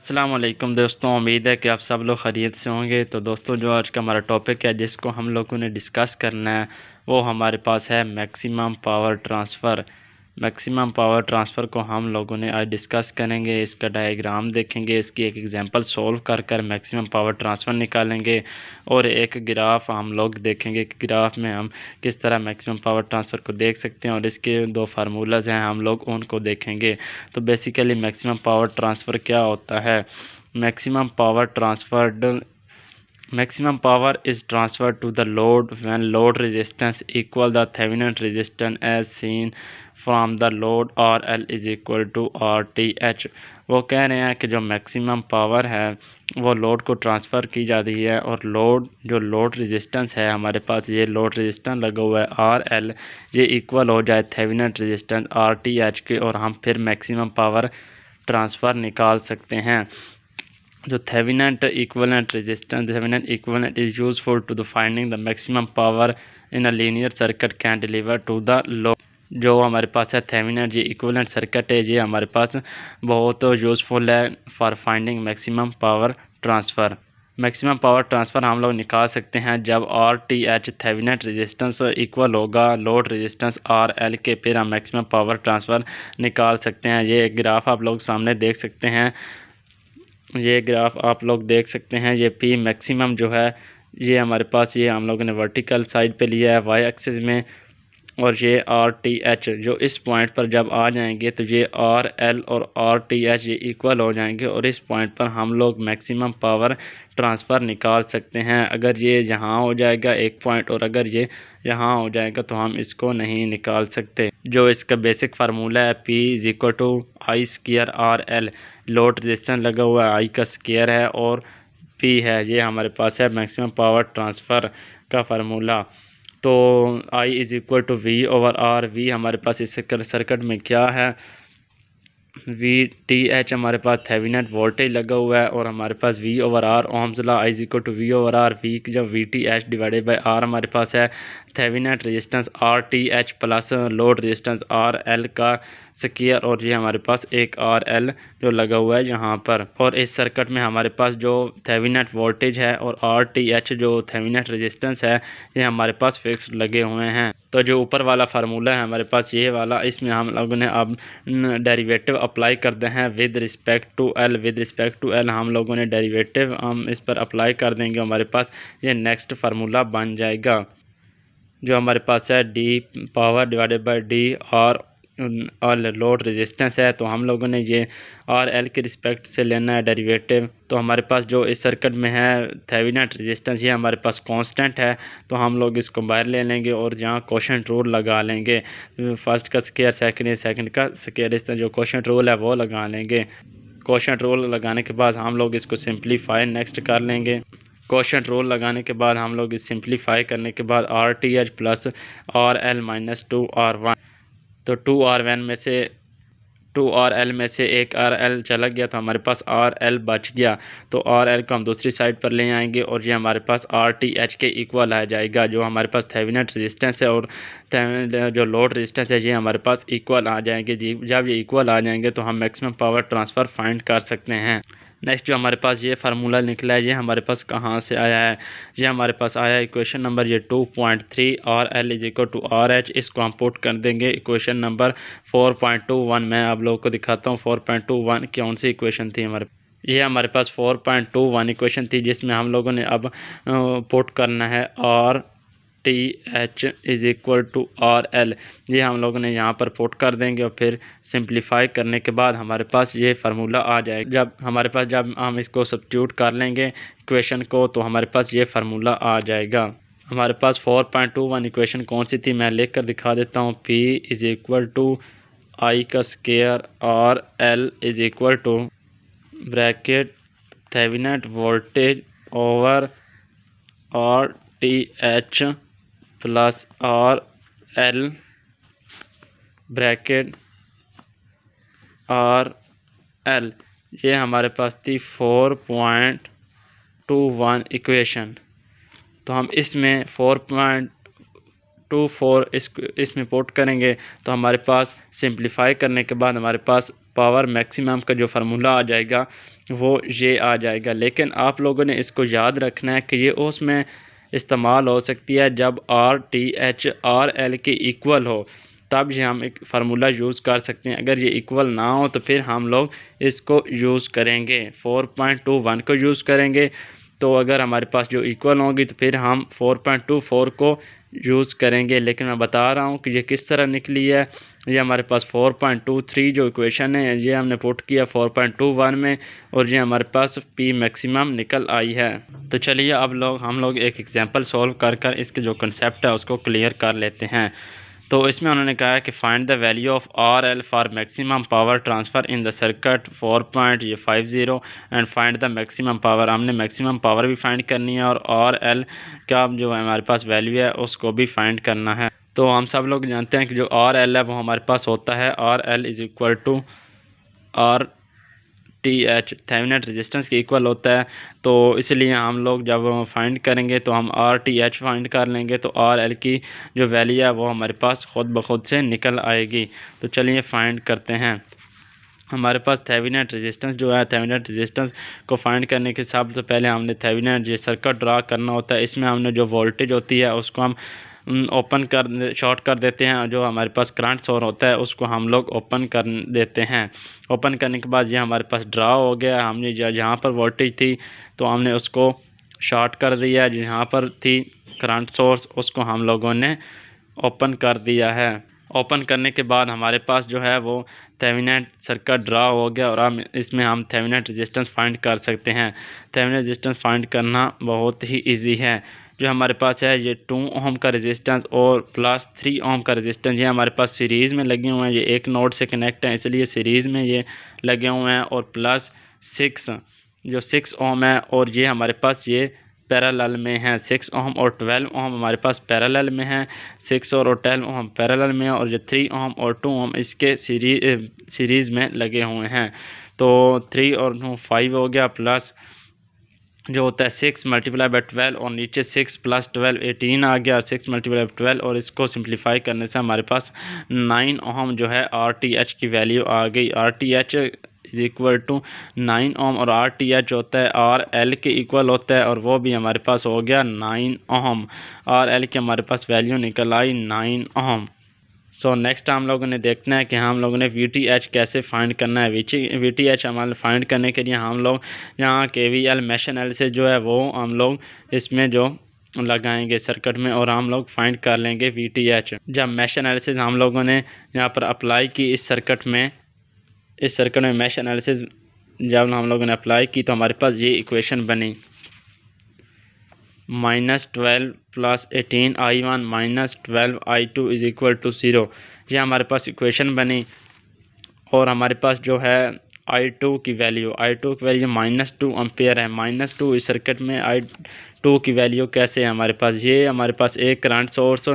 अस्सलाम वालेकुम दोस्तों, उम्मीद है कि आप सब लोग खैरियत से होंगे। तो दोस्तों, जो आज का हमारा टॉपिक है जिसको हम लोगों ने डिस्कस करना है वो हमारे पास है maximum power transfer. Maximum power transfer को हम लोगों ने आज डिस्कस करेंगे। इसका डायग्राम देखेंगे, इसकी एक एग्जांपल सोल्व कर कर मैक्सिमम पावर ट्रांसफ़र निकालेंगे और एक ग्राफ हम लोग देखेंगे कि ग्राफ में हम किस तरह मैक्सिमम पावर ट्रांसफ़र को देख सकते हैं और इसके दो फार्मूलाज हैं, हम लोग उनको देखेंगे। तो बेसिकली मैक्सिमम पावर ट्रांसफ़र क्या होता है? Maximum power transferred maximum power is transferred to the load when load resistance equal the Thevenin resistance as seen from the load RL is equal to RTH। वो कह रहे हैं कि जो maximum power है वो लोड को ट्रांसफ़र की जाती है और लोड रेजिस्टेंस है हमारे पास, ये लोड रेजिस्टेंस लगा हुआ है RL, ये इक्वल हो जाए थेवेनिन रेजिस्टेंस RTH के और हम फिर मैक्सिमम पावर ट्रांसफ़र निकाल सकते हैं। जो Thevenin equivalent resistance, Thevenin equivalent is useful to the finding the maximum power in a linear circuit can deliver to the load। जो हमारे पास है Thevenin जी इक्विवेलेंट सर्किट है, ये हमारे पास बहुत यूज़फुल है for finding maximum power transfer. Maximum power transfer हम लोग निकाल सकते हैं जब RTH थेवेनिन रेजिस्टेंस इक्वल होगा लोड रेजिस्टेंस RL के, फिर हम मैक्सिमम पावर ट्रांसफ़र निकाल सकते हैं। ये ग्राफ आप लोग सामने देख सकते हैं, ये ग्राफ आप लोग देख सकते हैं। ये पी मैक्सिमम जो है ये हमारे पास, ये हम लोगों ने वर्टिकल साइड पे लिया है वाई एक्सिस में, और ये RTH जो इस पॉइंट पर जब आ जाएंगे तो ये RL और RTH ये इक्वल हो जाएंगे और इस पॉइंट पर हम लोग मैक्सिमम पावर ट्रांसफ़र निकाल सकते हैं। अगर ये यहाँ हो जाएगा एक पॉइंट और अगर ये यहाँ हो जाएगा तो हम इसको नहीं निकाल सकते। जो इसका बेसिक फार्मूला है P is equal to I square RL, load resistance लगा हुआ है आई का स्क्वायर है और P है, ये हमारे पास है मैक्सिमम पावर ट्रांसफ़र का फार्मूला। तो I is equal to V over R, V हमारे पास इस सर्किट में क्या है, VTH हमारे पास थेवेनिन वोल्टेज लगा हुआ है और हमारे पास V over R Ohm's law, I is equal to V over R, V जब VTH डिवाइडेड बाई R हमारे पास है Thevenin resistance RTH plus load resistance RL का स्क्वायर और ये हमारे पास एक RL जो लगा हुआ है यहाँ पर। और इस सर्किट में हमारे पास जो थेवेनिन वोल्टेज है और RTH जो थेवेनिन रेजिस्टेंस है ये हमारे पास फिक्स लगे हुए हैं। तो जो ऊपर वाला फार्मूला है हमारे पास ये वाला, इसमें हम लोगों ने अब डेरिवेटिव अप्लाई करते हैं with respect to L। With respect to L हम लोगों ने डेरिवेटिव हम इस पर अप्लाई कर देंगे, हमारे पास ये नेक्स्ट फार्मूला बन जाएगा जो हमारे पास है D power divided by D और लोड रेजिस्टेंस है। तो हम लोगों ने ये RL के रिस्पेक्ट से लेना है डेरिवेटिव। तो हमारे पास जो इस सर्किट में है थेवेनिन रेजिस्टेंस ये हमारे पास कांस्टेंट है, तो हम लोग इसको बाहर ले लेंगे और यहाँ क्वोशंट रूल लगा लेंगे। फर्स्ट का स्क्वायर सेकंड का स्क्वायर, इस तरह जो क्वोशंट रूल है वो लगा लेंगे। क्वोशंट रूल लगाने के बाद हम लोग इसको सिंप्लीफाई नेक्स्ट कर लेंगे। क्वोशंट रूल लगाने के बाद हम लोग इस सिंप्लीफाई करने के बाद RTH plus RL minus 2R1, तो 2RL में से एक RL चला गया तो हमारे पास RL बच गया। तो RL को हम दूसरी साइड पर ले आएंगे और ये हमारे पास RTH के इक्वल आ जाएगा। जो हमारे पास थेवेनिन रेजिस्टेंस है और जो लोड रेजिस्टेंस है ये हमारे पास इक्वल आ जाएंगे। जब ये इक्वल आ जाएंगे तो हम मैक्सिमम पावर ट्रांसफ़र फाइंड कर सकते हैं। नेक्स्ट जो हमारे पास ये फार्मूला निकला है ये हमारे पास कहाँ से आया है, ये हमारे पास आया है इक्वेशन नंबर ये 2.3 RL is equal to RH। इसको हम पुट कर देंगे इक्वेशन नंबर 4.21। मैं आप लोगों को दिखाता हूँ 4.21 कौन सी इक्वेशन थी हमारे, ये हमारे पास 4.21 इक्वेशन थी जिसमें हम लोगों ने अब पुट करना है RTH is equal to RL। ये हम लोगों ने यहाँ पर पुट कर देंगे और फिर सिंप्लीफाई करने के बाद हमारे पास ये फार्मूला आ जाएगा। जब हम इसको सब्स्टिट्यूट कर लेंगे इक्वेशन को तो हमारे पास ये फार्मूला आ जाएगा। हमारे पास 4.21 इक्वेशन कौन सी थी मैं लिख कर दिखा देता हूँ। P is equal to I का स्क्वायर और L is equal to bracket Thevenin voltage over RTH plus RL bracket RL। ये हमारे पास थी 4.21 इक्वेशन। तो हम इसमें 4.24 इसमें पुट करेंगे तो हमारे पास सिंप्लीफाई करने के बाद हमारे पास पावर मैक्सिमम का जो फार्मूला आ जाएगा वो ये आ जाएगा। लेकिन आप लोगों ने इसको याद रखना है कि ये उसमें इस्तेमाल हो सकती है जब RTH RL के इक्वल हो, तब ये हम एक फार्मूला यूज़ कर सकते हैं। अगर ये इक्वल ना हो तो फिर हम लोग इसको यूज़ करेंगे, 4.21 को यूज़ करेंगे। तो अगर हमारे पास जो इक्वल होगी तो फिर हम 4.24 को यूज़ करेंगे। लेकिन मैं बता रहा हूँ कि ये किस तरह निकली है। ये हमारे पास 4.23 जो इक्वेशन है ये हमने पुट किया 4.21 में, और ये हमारे पास P मैक्सिमम निकल आई है। तो चलिए अब हम लोग एक एग्जांपल सॉल्व कर कर इसके जो कंसेप्ट है उसको क्लियर कर लेते हैं। तो इसमें उन्होंने कहा है कि find the value of RL for maximum power transfer in the circuit 4.50 and find the maximum power. हमने मैक्सिमम पावर भी फाइंड करनी है और RL का जो हमारे पास वैल्यू है उसको भी फाइंड करना है। तो हम सब लोग जानते हैं कि जो RL है वो हमारे पास होता है RL is equal to RTH, Thevenin resistance के इक्वल होता है। तो इसलिए हम लोग जब फाइंड करेंगे तो हम RTH फाइंड कर लेंगे, तो RL की जो वैल्यू है वो हमारे पास खुद ब खुद से निकल आएगी। तो चलिए फाइंड करते हैं। हमारे पास थेवेनिन रेजिस्टेंस जो है, थेवेनिन रेजिस्टेंस को फाइंड करने के सबसे पहले हमने थेवेनिन ये सर्किट ड्रा करना होता है। इसमें हमने जो वोल्टेज होती है उसको हम शॉर्ट कर देते हैं। जो हमारे पास करंट सोर्स होता है उसको हम लोग ओपन कर देते हैं। ओपन करने के बाद ये हमारे पास ड्रा हो गया। हमने जहाँ पर वोल्टेज थी तो हमने उसको शॉर्ट कर दिया, जहाँ पर थी करंट सोर्स उसको हम लोगों ने ओपन कर दिया है। ओपन करने के बाद हमारे पास जो है वो थेवेनिन सर्किट ड्रा हो गया, और इसमें हम थेवेनिन रेजिस्टेंस फाइंड कर सकते हैं। थेवेनिन रेजिस्टेंस फाइंड करना बहुत ही इजी है। जो हमारे पास है ये 2 ओम का रेजिस्टेंस और प्लस 3 ओम का रेजिस्टेंस, ये हमारे पास सीरीज़ में लगे हुए हैं। ये एक नोड से कनेक्ट है इसलिए सीरीज़ में ये लगे हुए हैं। और प्लस 6 ओम है, और ये हमारे पास ये पैरेलल में हैं। 6 ओम और 12 ओम हमारे पास पैरेलल में हैं। 6 और 12 ओम पैरेलल में है, और ये 3 ओम और 2 ओम इसके सीरीज़ में लगे हुए हैं। तो 3 और 5 हो गया, प्लस जो होता है 6 मल्टीप्लाई बाई 12, और नीचे 6 प्लस 12 18 आ गया, और 6 मल्टीप्लाई बाई 12, और इसको सिंप्लीफाई करने से हमारे पास 9 ओम जो है RTH की वैल्यू आ गई। RTH इज इक्वल टू 9 ओम, और RTH होता है RL के इक्वल होता है, और वो भी हमारे पास हो गया 9 ओम। RL की हमारे पास वैल्यू निकल आई 9 ओम। सो नेक्स्ट हम लोगों ने देखना है कि हम लोगों ने VTH कैसे फाइंड करना है। VTH हमारे फाइंड करने के लिए हम लोग यहाँ KVL मैश एनालिसिस जो है वो हम लोग इसमें जो लगाएंगे सर्किट में, और हम लोग फाइंड कर लेंगे VTH। जब मैश एनालिसिस हम लोगों ने यहाँ पर अप्लाई की इस सर्किट में मैश एनालिसिस जब हम लोगों ने अप्लाई की तो हमारे पास ये इक्वेशन बनी, -12 plus 18I1 minus 12I2 is equal to 0। ये हमारे पास इक्वेशन बनी। और हमारे पास जो है I2 की वैल्यू -2 एम्पेयर है। -2 इस सर्किट में I2 की वैल्यू कैसे है हमारे पास, ये हमारे पास एक करंट सोर्स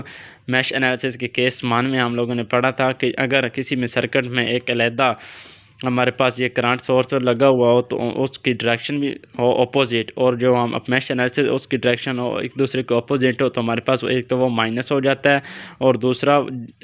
मैश एनालिसिस के केस मान में हम लोगों ने पढ़ा था कि अगर किसी में सर्किट में एक अलहदा हमारे पास ये करंट सोर्स लगा हुआ हो तो उसकी डायरेक्शन भी हो अपोजिट, और जो हम मैश एनालिसिस उसकी डायरेक्शन हो एक दूसरे के अपोजिट हो, तो हमारे पास एक तो वो माइनस हो जाता है, और दूसरा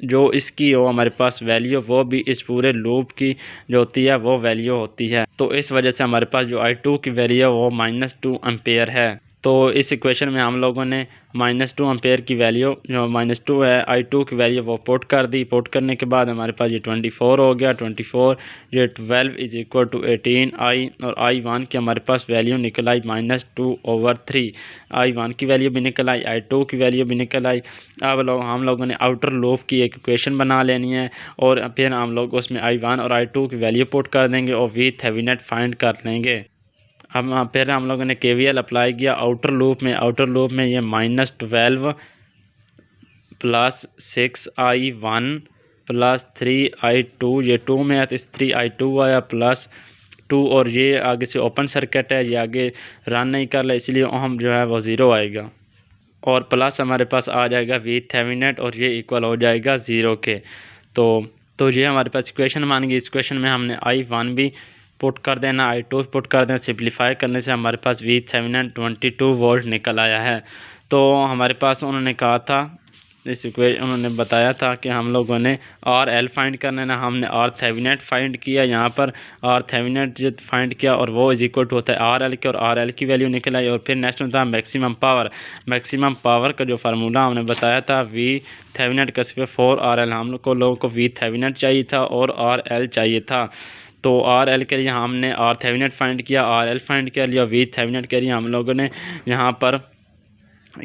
जो इसकी हो हमारे पास वैल्यू वो भी इस पूरे लूप की जो होती है वो वैल्यू होती है। तो इस वजह से हमारे पास जो I2 की वैल्यू है वो -2 एम्पेयर है। तो इस इक्वेशन में हम लोगों ने -2 एम्पेयर की वैल्यू जो -2 है I2 की वैल्यू वो पुट कर दी। पुट करने के बाद हमारे पास ये 24 हो गया। 24 ये 12 इज इक्वल टू 18I, और I1 की हमारे पास वैल्यू निकल आई -2/3। I1 की वैल्यू भी निकल आई, I2 की वैल्यू भी निकल आई। अब हम लोगों ने आउटर लूप की एक इक्वेशन बना लेनी है, और फिर हम लोग उसमें I1 और I2 की वैल्यू पुट कर देंगे और VThevenin फाइंड कर लेंगे। अब फिर हम लोगों ने KVL अप्लाई किया आउटर लूप में ये -12 प्लस 6I1 प्लस 3I2, ये 2 में है तो 3I2 आया, प्लस 2, और ये आगे से ओपन सर्किट है, ये आगे रन नहीं कर रहा इसलिए ओम जो है वो 0 आएगा, और प्लस हमारे पास आ जाएगा VThevenin, और ये इक्वल हो जाएगा 0 के। तो ये हमारे पास इक्वेशन बन गई। इस इक्वेशन में हमने I1 भी पुट कर देना, I2 पुट कर देना। सिंप्लीफाई करने से हमारे पास VThevenin 22 वोल्ट निकल आया है। तो हमारे पास उन्होंने कहा था उन्होंने बताया था कि हम लोगों ने आर एल फाइंड करना है ना, हमने आर थेवेनेट फाइंड किया। यहाँ पर आर थेवेनेट जो फाइंड किया और वो इज इक्वल टू होता है आर एल के, और आर एल की वैल्यू निकल आई। और फिर नेक्स्ट होता है मैक्सिमम पावर। मैक्सिमम पावर का जो फार्मूला हमने बताया था वी थेवेनेट का सिर्फ 4 आर एल, हम लोगों को वी थेवेनेट चाहिए था और आर एल चाहिए था। तो आर एल के लिए हमने आर थेवेनेट फाइंड किया, आर एल फाइंड कर लिया, वी थेवेनेट के लिए हम लोगों ने यहाँ पर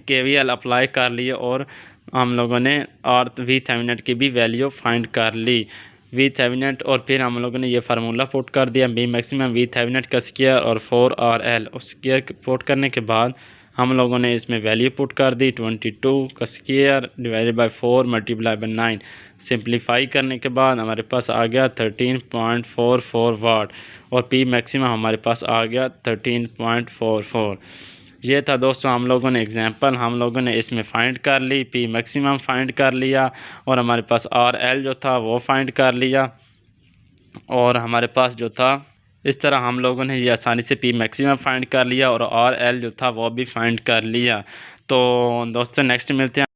KVL अप्लाई कर लिए और हम लोगों ने आर वी थेवेनेट की भी वैल्यू फाइंड कर ली, वी थेवेनेट। और फिर हम लोगों ने ये फार्मूला पुट कर दिया, बी मैक्सिमम वी थेवेनेट का स्क्वायर और 4 आर एल। और स्क्वायर पुट करने के बाद हम लोगों ने इसमें वैल्यू पुट कर दी, 22 का square divided by 4 multiply by 9। Simplify करने के बाद हमारे पास आ गया 13.44 वाट, और पी मैक्सिमम हमारे पास आ गया 13.44। ये था दोस्तों हम लोगों ने एग्जांपल, हम लोगों ने इसमें फ़ाइंड कर ली, पी मैक्सिमम फ़ाइंड कर लिया, और हमारे पास आर एल जो था वो फ़ाइंड कर लिया। और हमारे पास जो था इस तरह हम लोगों ने ये आसानी से पी मैक्सिमम फ़ाइंड कर लिया और आर एल जो था वो भी फ़ाइंड कर लिया। तो दोस्तों नेक्स्ट मिलते हैं।